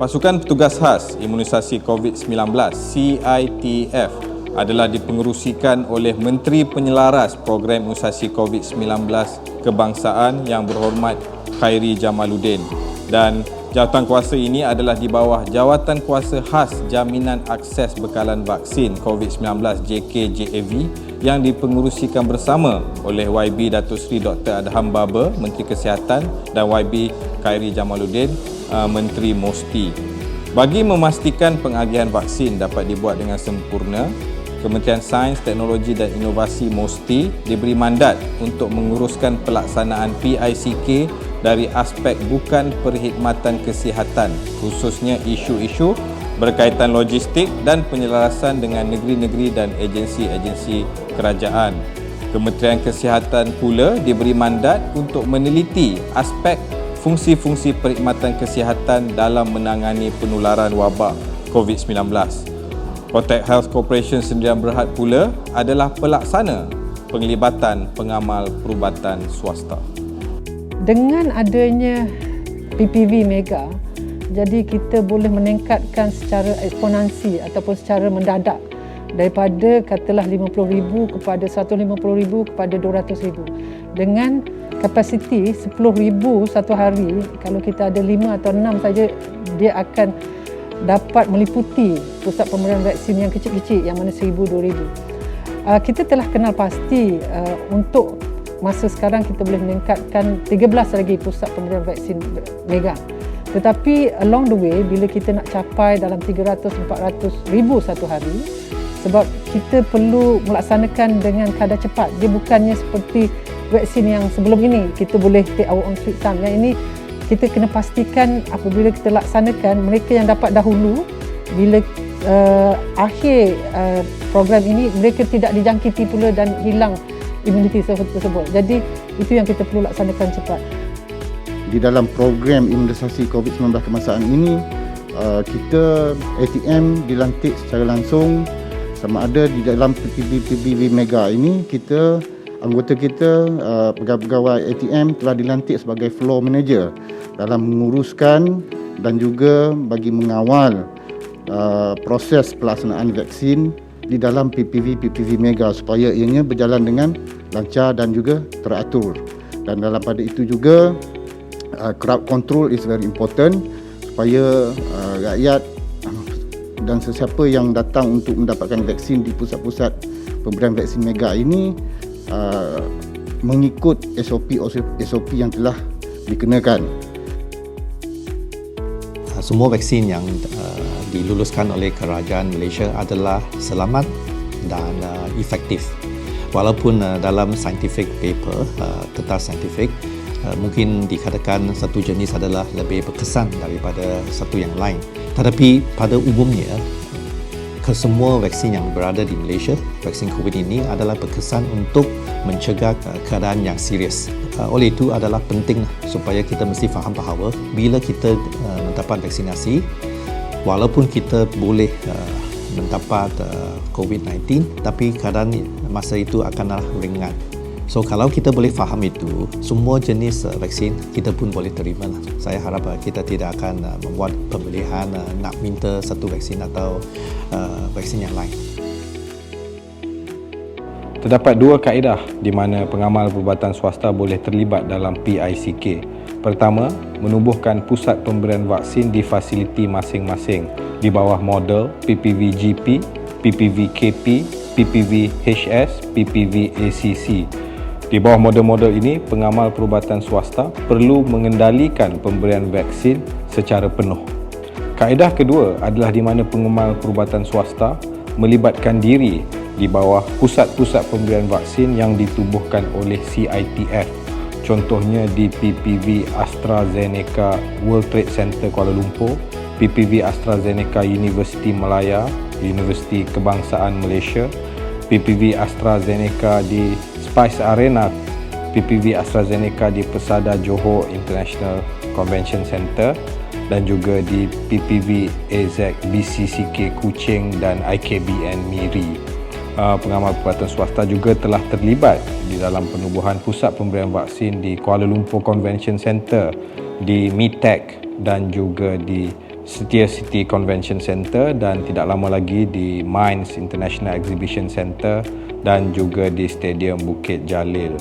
Pasukan Petugas Khas Imunisasi COVID-19 CITF adalah dipengerusikan oleh Menteri Penyelaras Program Imunisasi COVID-19 Kebangsaan Yang Berhormat Khairi Jamaluddin, dan jawatankuasa ini adalah di bawah Jawatankuasa Khas Jaminan Akses Bekalan Vaksin COVID-19 JKJAV yang dipengerusikan bersama oleh YB Datuk Seri Dr. Adham Baba, Menteri Kesihatan, dan YB Khairi Jamaluddin, Menteri MOSTI. Bagi memastikan pengagihan vaksin dapat dibuat dengan sempurna, Kementerian Sains, Teknologi dan Inovasi MOSTI diberi mandat untuk menguruskan pelaksanaan PICK dari aspek bukan perkhidmatan kesihatan, khususnya isu-isu berkaitan logistik dan penyelarasan dengan negeri-negeri dan agensi-agensi kerajaan. Kementerian Kesihatan pula diberi mandat untuk meneliti aspek fungsi-fungsi perkhidmatan kesihatan dalam menangani penularan wabak COVID-19. Protect Health Corporation Sdn Bhd pula adalah pelaksana penglibatan pengamal perubatan swasta. Dengan adanya PPV Mega, jadi kita boleh meningkatkan secara eksponensi ataupun secara mendadak daripada katalah 50,000 kepada 150,000 kepada 200,000. Dengan kapasiti 10,000 satu hari, kalau kita ada 5 atau 6 saja, dia akan dapat meliputi pusat pemberian vaksin yang kecil-kecil yang mana 1,000, 2,000. Kita telah kenal pasti untuk masa sekarang kita boleh meningkatkan 13 lagi pusat pemberian vaksin Mega. Tetapi along the way, bila kita nak capai dalam 300-400 ribu satu hari, sebab kita perlu melaksanakan dengan kadar cepat. Dia bukannya seperti vaksin yang sebelum ini, kita boleh take our own sweet time. Yang ini kita kena pastikan apabila kita laksanakan, mereka yang dapat dahulu, bila akhir program ini, mereka tidak dijangkiti pula dan hilang imuniti tersebut. Jadi itu yang kita perlu laksanakan cepat. Di dalam program imunisasi COVID-19 kebangsaan ini, kita ATM dilantik secara langsung. Sama ada di dalam PPV Mega ini, anggota kita, pegawai ATM telah dilantik sebagai floor manager dalam menguruskan dan juga bagi mengawal proses pelaksanaan vaksin di dalam PPV Mega supaya ianya berjalan dengan lancar dan juga teratur. Dan dalam pada itu juga crowd control is very important supaya rakyat dan sesiapa yang datang untuk mendapatkan vaksin di pusat-pusat pemberian vaksin Mega ini mengikut SOP yang telah dikenakan. Semua vaksin yang diluluskan oleh kerajaan Malaysia adalah selamat dan efektif. Walaupun dalam scientific paper, kertas saintifik, mungkin dikatakan satu jenis adalah lebih berkesan daripada satu yang lain. Tetapi pada umumnya, kesemua vaksin yang berada di Malaysia, vaksin COVID ini adalah berkesan untuk mencegah keadaan yang serius. Oleh itu adalah penting supaya kita mesti faham bahawa bila kita mendapat vaksinasi, walaupun kita boleh mendapat COVID-19, tapi keadaan masa itu akanlah ringan. So kalau kita boleh faham itu, semua jenis vaksin kita pun boleh terima. Saya harap kita tidak akan membuat pemilihan nak minta satu vaksin atau vaksin yang lain. Terdapat dua kaedah di mana pengamal perubatan swasta boleh terlibat dalam PICK. Pertama, menubuhkan pusat pemberian vaksin di fasiliti masing-masing di bawah model PPVGP, PPVKP, PPVHS, PPVACC. Di bawah model-model ini, pengamal perubatan swasta perlu mengendalikan pemberian vaksin secara penuh. Kaedah kedua adalah di mana pengamal perubatan swasta melibatkan diri di bawah pusat-pusat pemberian vaksin yang ditubuhkan oleh CITF. Contohnya di PPV AstraZeneca World Trade Center Kuala Lumpur, PPV AstraZeneca University Malaya, Universiti Kebangsaan Malaysia, PPV AstraZeneca di Spice Arena, PPV AstraZeneca di Persada Johor International Convention Center, dan juga di PPV AZ BCCK Kuching dan IKBN Miri. Pengamal perubatan swasta juga telah terlibat di dalam penubuhan pusat pemberian vaksin di Kuala Lumpur Convention Center, di MITEC dan juga di Setia City Convention Centre dan tidak lama lagi di Mines International Exhibition Centre dan juga di Stadium Bukit Jalil.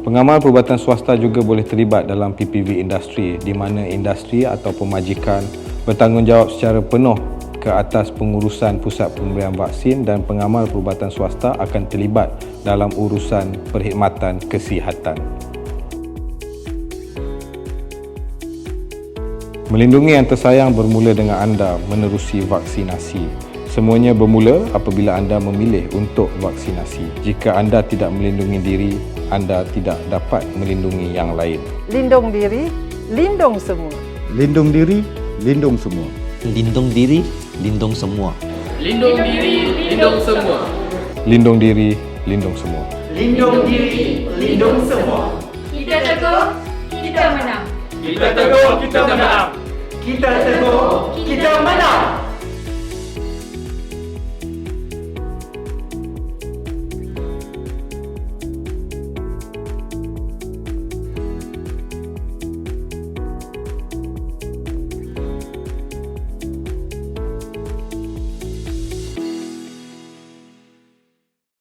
Pengamal perubatan swasta juga boleh terlibat dalam PPV industri di mana industri atau pemajikan bertanggungjawab secara penuh ke atas pengurusan pusat pemberian vaksin dan pengamal perubatan swasta akan terlibat dalam urusan perkhidmatan kesihatan. Melindungi yang tersayang bermula dengan anda menerusi vaksinasi. Semuanya bermula apabila anda memilih untuk vaksinasi. Jika anda tidak melindungi diri, anda tidak dapat melindungi yang lain. Lindung diri, lindung semua. Lindung diri, lindung semua. Lindung diri, lindung semua. Lindung diri, lindung semua. Lindung diri, lindung semua. Lindung diri, lindung semua. Kita teguh, kita menang. Kita teguh, kita menang. Kita teguh, kita menang.